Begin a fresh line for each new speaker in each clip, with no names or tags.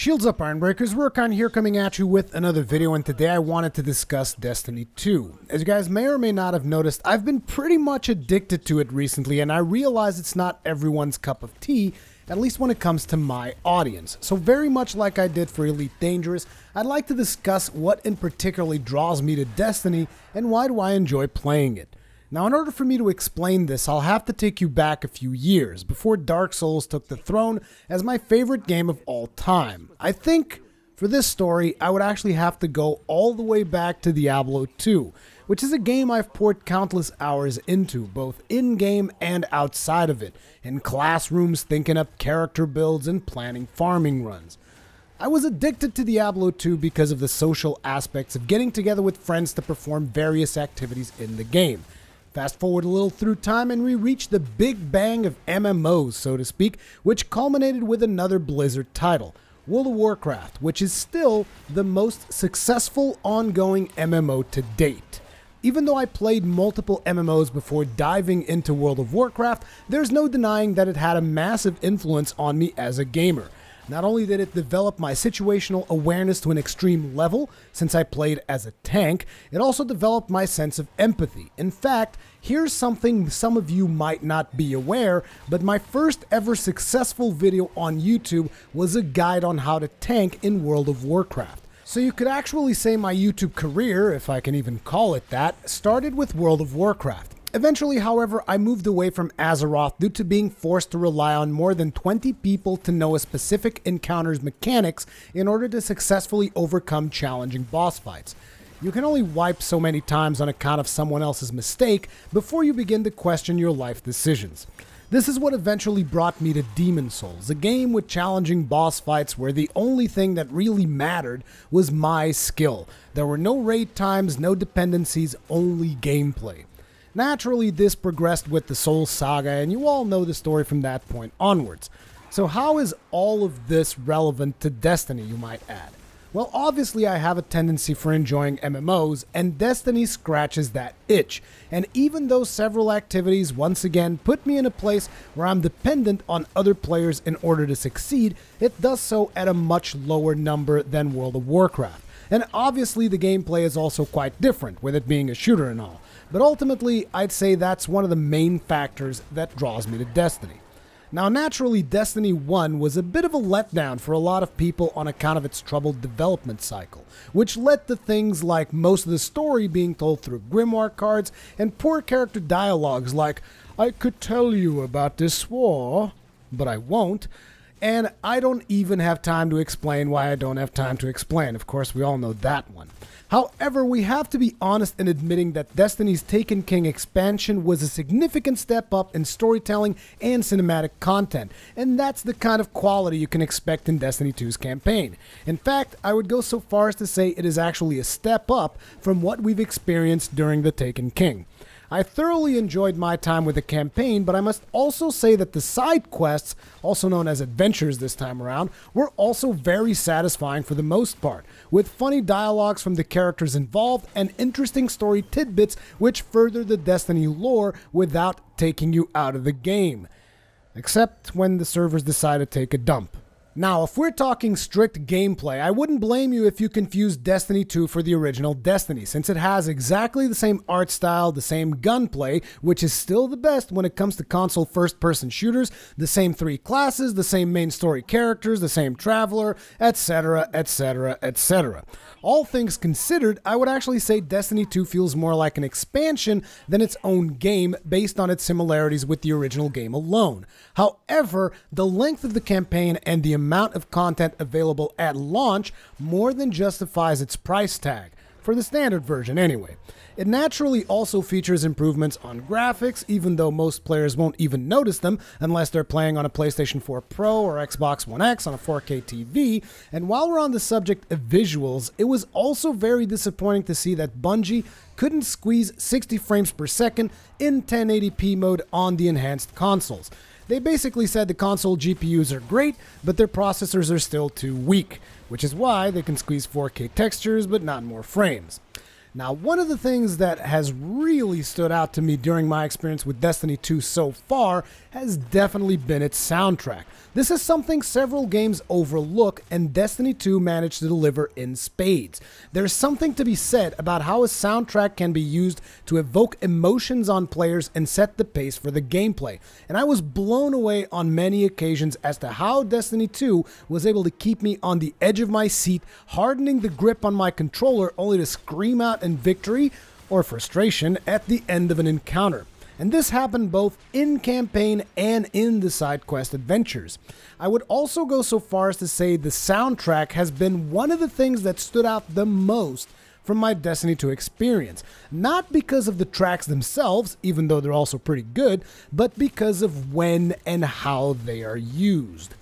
Shields up, Ironbreakers. Rurikhan here, coming at you with another video, and today I wanted to discuss Destiny 2. As you guys may or may not have noticed, I've been pretty much addicted to it recently, and I realize it's not everyone's cup of tea, at least when it comes to my audience. So very much like I did for Elite Dangerous, I'd like to discuss what in particular draws me to Destiny, and why do I enjoy playing it. Now, in order for me to explain this, I'll have to take you back a few years, before Dark Souls took the throne as my favorite game of all time. I think, for this story, I would actually have to go all the way back to Diablo 2, which is a game I've poured countless hours into, both in-game and outside of it, in classrooms thinking up character builds and planning farming runs. I was addicted to Diablo 2 because of the social aspects of getting together with friends to perform various activities in the game. Fast forward a little through time and we reached the big bang of MMOs, so to speak, which culminated with another Blizzard title, World of Warcraft, which is still the most successful ongoing MMO to date. Even though I played multiple MMOs before diving into World of Warcraft, there's no denying that it had a massive influence on me as a gamer. Not only did it develop my situational awareness to an extreme level, since I played as a tank, it also developed my sense of empathy. In fact, here's something some of you might not be aware, but my first ever successful video on YouTube was a guide on how to tank in World of Warcraft. So you could actually say my YouTube career, if I can even call it that, started with World of Warcraft. Eventually, however, I moved away from Azeroth due to being forced to rely on more than 20 people to know a specific encounter's mechanics in order to successfully overcome challenging boss fights. You can only wipe so many times on account of someone else's mistake before you begin to question your life decisions. This is what eventually brought me to Demon Souls, a game with challenging boss fights where the only thing that really mattered was my skill. There were no raid times, no dependencies, only gameplay. Naturally, this progressed with the Souls saga, and you all know the story from that point onwards. So how is all of this relevant to Destiny, you might add? Well, obviously I have a tendency for enjoying MMOs, and Destiny scratches that itch. And even though several activities once again put me in a place where I'm dependent on other players in order to succeed, it does so at a much lower number than World of Warcraft. And obviously the gameplay is also quite different, with it being a shooter and all. But ultimately, I'd say that's one of the main factors that draws me to Destiny. Now, naturally, Destiny 1 was a bit of a letdown for a lot of people on account of its troubled development cycle, which led to things like most of the story being told through grimoire cards and poor character dialogues like, "I could tell you about this war, but I won't." And I don't even have time to explain why I don't have time to explain. Of course, we all know that one. However, we have to be honest in admitting that Destiny's Taken King expansion was a significant step up in storytelling and cinematic content, and that's the kind of quality you can expect in Destiny 2's campaign. In fact, I would go so far as to say it is actually a step up from what we've experienced during the Taken King. I thoroughly enjoyed my time with the campaign, but I must also say that the side quests, also known as adventures this time around, were also very satisfying for the most part, with funny dialogues from the characters involved and interesting story tidbits which further the Destiny lore without taking you out of the game. Except when the servers decide to take a dump. Now, if we're talking strict gameplay, I wouldn't blame you if you confused Destiny 2 for the original Destiny, since it has exactly the same art style, the same gunplay, which is still the best when it comes to console first-person shooters, the same 3 classes, the same main story characters, the same traveler, etc., etc., etc. All things considered, I would actually say Destiny 2 feels more like an expansion than its own game based on its similarities with the original game alone. However, the length of the campaign and the amount of content available at launch more than justifies its price tag, for the standard version anyway. It naturally also features improvements on graphics, even though most players won't even notice them unless they're playing on a PlayStation 4 Pro or Xbox One X on a 4K TV. And while we're on the subject of visuals, it was also very disappointing to see that Bungie couldn't squeeze 60 frames per second in 1080p mode on the enhanced consoles. They basically said the console GPUs are great, but their processors are still too weak, which is why they can squeeze 4K textures but not more frames. Now, one of the things that has really stood out to me during my experience with Destiny 2 so far has definitely been its soundtrack. This is something several games overlook, and Destiny 2 managed to deliver in spades. There's something to be said about how a soundtrack can be used to evoke emotions on players and set the pace for the gameplay, and I was blown away on many occasions as to how Destiny 2 was able to keep me on the edge of my seat, hardening the grip on my controller only to scream out in victory or frustration at the end of an encounter. And this happened both in campaign and in the side quest adventures. I would also go so far as to say the soundtrack has been one of the things that stood out the most from my Destiny 2 experience. Not because of the tracks themselves, even though they're also pretty good, but because of when and how they are used.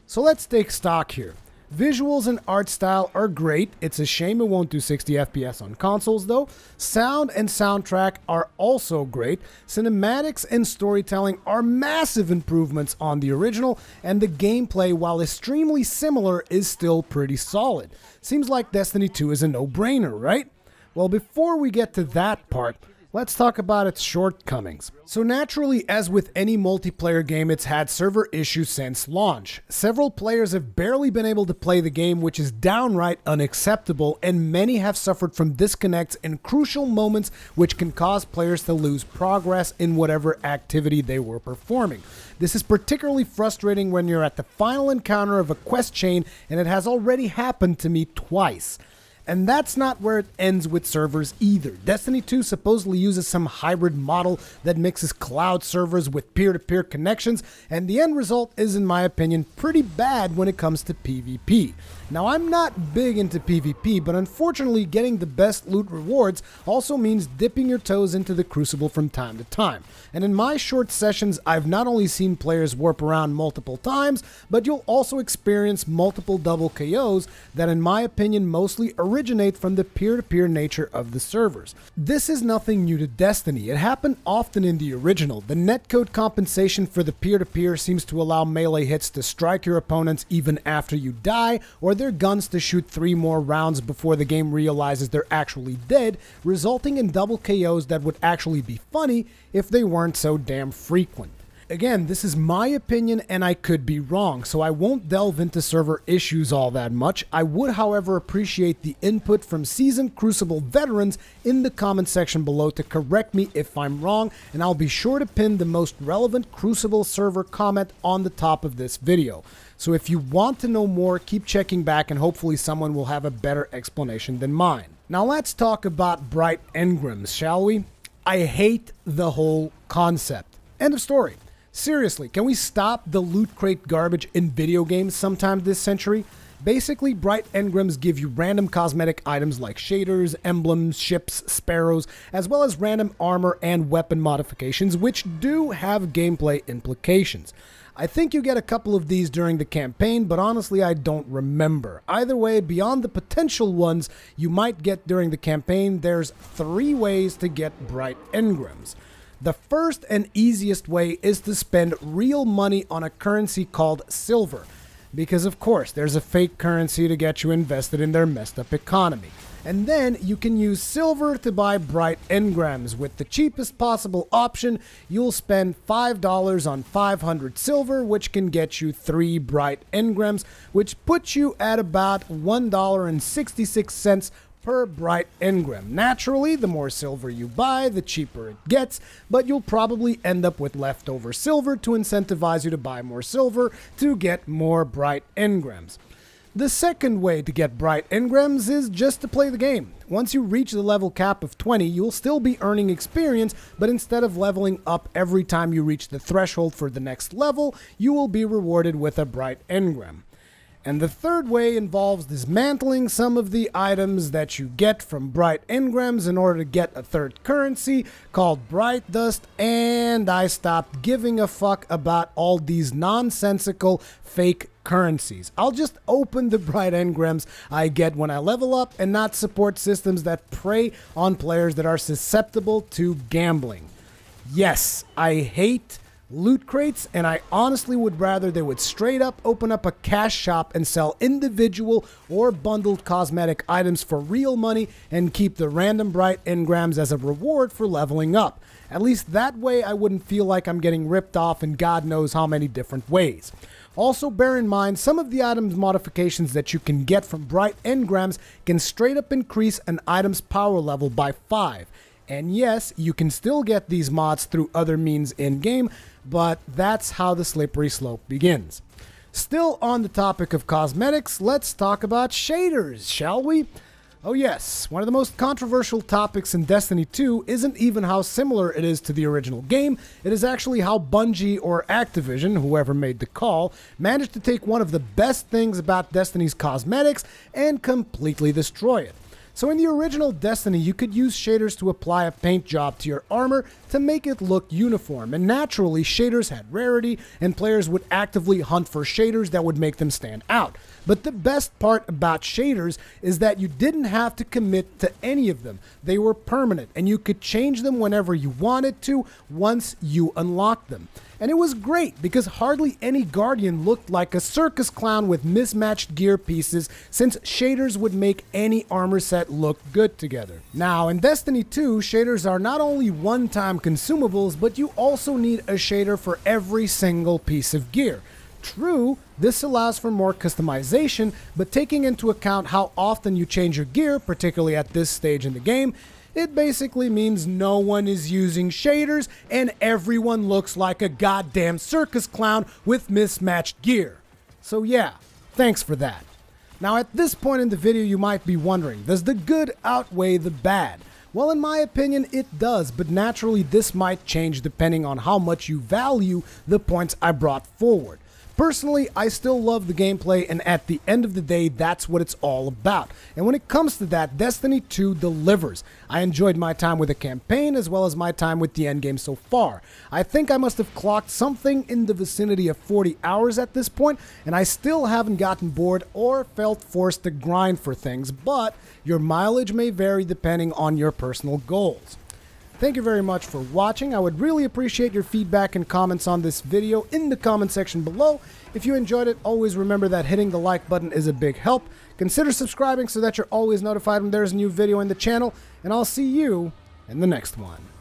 So let's take stock here. Visuals and art style are great. It's a shame it won't do 60 FPS on consoles though. Sound and soundtrack are also great. Cinematics and storytelling are massive improvements on the original, and the gameplay, while extremely similar, is still pretty solid. Seems like Destiny 2 is a no-brainer, right? Well, before we get to that part, let's talk about its shortcomings. So naturally, as with any multiplayer game, it's had server issues since launch. Several players have barely been able to play the game, which is downright unacceptable, and many have suffered from disconnects in crucial moments which can cause players to lose progress in whatever activity they were performing. This is particularly frustrating when you're at the final encounter of a quest chain, and it has already happened to me twice. And that's not where it ends with servers either. Destiny 2 supposedly uses some hybrid model that mixes cloud servers with peer-to-peer connections, and the end result is, in my opinion, pretty bad when it comes to PvP. Now, I'm not big into PvP, but unfortunately getting the best loot rewards also means dipping your toes into the crucible from time to time. And in my short sessions, I've not only seen players warp around multiple times, but you'll also experience multiple double KOs that, in my opinion, mostly originate from the peer-to-peer nature of the servers. This is nothing new to Destiny. It happened often in the original. The netcode compensation for the peer-to-peer seems to allow melee hits to strike your opponents even after you die, or their guns to shoot 3 more rounds before the game realizes they're actually dead, resulting in double KOs that would actually be funny if they weren't so damn frequent. Again, this is my opinion and I could be wrong, so I won't delve into server issues all that much. I would, however, appreciate the input from seasoned Crucible veterans in the comment section below to correct me if I'm wrong, and I'll be sure to pin the most relevant Crucible server comment on the top of this video. So if you want to know more, keep checking back and hopefully someone will have a better explanation than mine. Now let's talk about bright engrams, shall we? I hate the whole concept. End of story. Seriously, can we stop the loot crate garbage in video games sometime this century? Basically, bright engrams give you random cosmetic items like shaders, emblems, ships, sparrows, as well as random armor and weapon modifications, which do have gameplay implications. I think you get a couple of these during the campaign, but honestly I don't remember. Either way, beyond the potential ones you might get during the campaign, there's 3 ways to get bright engrams. The first and easiest way is to spend real money on a currency called silver, because of course there's a fake currency to get you invested in their messed up economy. And then you can use silver to buy bright engrams. With the cheapest possible option, you'll spend $5 on 500 silver, which can get you 3 bright engrams, which puts you at about $1.66 per bright engram. Naturally, the more silver you buy, the cheaper it gets, but you'll probably end up with leftover silver to incentivize you to buy more silver to get more bright engrams. The second way to get bright engrams is just to play the game. Once you reach the level cap of 20, you'll still be earning experience, but instead of leveling up every time you reach the threshold for the next level, you will be rewarded with a bright engram. And the third way involves dismantling some of the items that you get from bright engrams in order to get a third currency called bright dust, and I stopped giving a fuck about all these nonsensical fake currencies. I'll just open the bright engrams I get when I level up and not support systems that prey on players that are susceptible to gambling. Yes, I hate loot crates, and I honestly would rather they would straight up open up a cash shop and sell individual or bundled cosmetic items for real money and keep the random bright engrams as a reward for leveling up. At least that way I wouldn't feel like I'm getting ripped off in God knows how many different ways. Also bear in mind, some of the items modifications that you can get from bright engrams can straight up increase an item's power level by 5. And yes, you can still get these mods through other means in-game, but that's how the slippery slope begins. Still on the topic of cosmetics, let's talk about shaders, shall we? Oh yes, one of the most controversial topics in Destiny 2 isn't even how similar it is to the original game, it is actually how Bungie or Activision, whoever made the call, managed to take one of the best things about Destiny's cosmetics and completely destroy it. So in the original Destiny, you could use shaders to apply a paint job to your armor to make it look uniform, and naturally shaders had rarity, and players would actively hunt for shaders that would make them stand out. But the best part about shaders is that you didn't have to commit to any of them. They were permanent, and you could change them whenever you wanted to once you unlocked them. And it was great because hardly any Guardian looked like a circus clown with mismatched gear pieces, since shaders would make any armor set look good together. Now in Destiny 2, shaders are not only one-time consumables, but you also need a shader for every single piece of gear. True, this allows for more customization, but taking into account how often you change your gear, particularly at this stage in the game, it basically means no one is using shaders and everyone looks like a goddamn circus clown with mismatched gear. So yeah, thanks for that. Now at this point in the video you might be wondering, does the good outweigh the bad? Well, in my opinion it does, but naturally this might change depending on how much you value the points I brought forward. Personally, I still love the gameplay, and at the end of the day, that's what it's all about. And when it comes to that, Destiny 2 delivers. I enjoyed my time with the campaign as well as my time with the endgame so far. I think I must have clocked something in the vicinity of 40 hours at this point, and I still haven't gotten bored or felt forced to grind for things, but your mileage may vary depending on your personal goals. Thank you very much for watching. I would really appreciate your feedback and comments on this video in the comment section below. If you enjoyed it, always remember that hitting the like button is a big help. Consider subscribing so that you're always notified when there's a new video in the channel, and I'll see you in the next one.